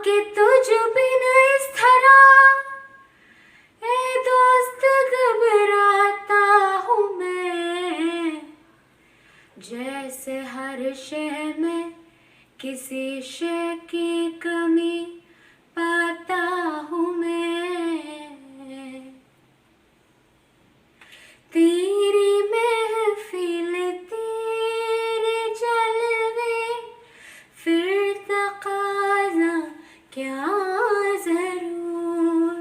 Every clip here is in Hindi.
कि तुझ बिन इस तरह ए दोस्त घबराता हूँ मैं, जैसे हर शय में किसी शय की कमी पाता हूँ मैं। तेरी महफिल तेरे जलवे, फिर तकाज़ा क्या ज़रूर।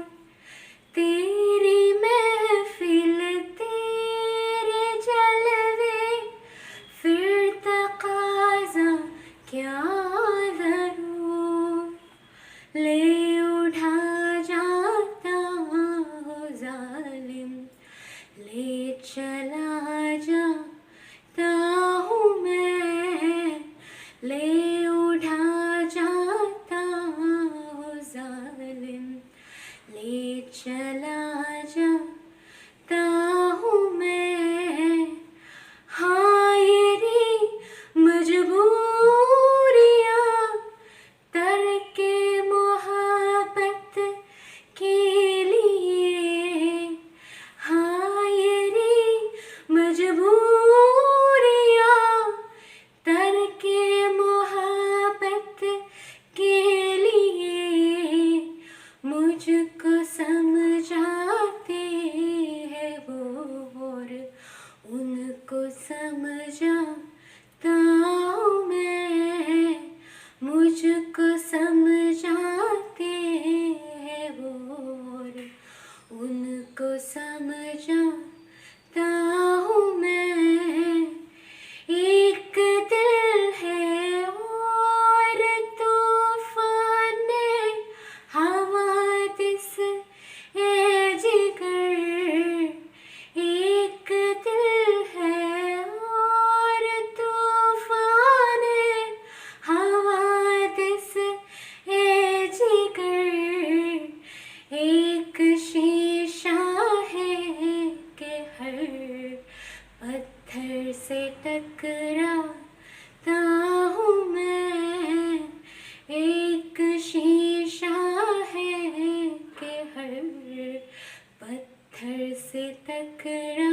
तेरी महफिल तेरे जलवे, फिर तकाज़ा क्या ज़रूर। ले उठा जाता हो ज़ालिम, ले चला जाता हूँ मैं, ले उठा जाता हो ज़ालिम, ले चला जाता हूँ मैं। हाँ येरी मजबूरियाँ तरके मोहब्बत के लिए, हाँ येरी मजबूरियाँ तरके मोहब्बत के लिए, मुझको समझाते हैं वो और उनको समझाता हूँ मैं। मुझको समझाते हैं वो और उनको समझाता हूँ मैं। एक दिल है और तूफान हवादिस ए जिगर, एक दिल है और तूफान हवादिस ए जिगर, एक शीशा है कि हर पत्थर से टकराता हूँ मैं। एक शीशा है कि हर पत्थर से टकरा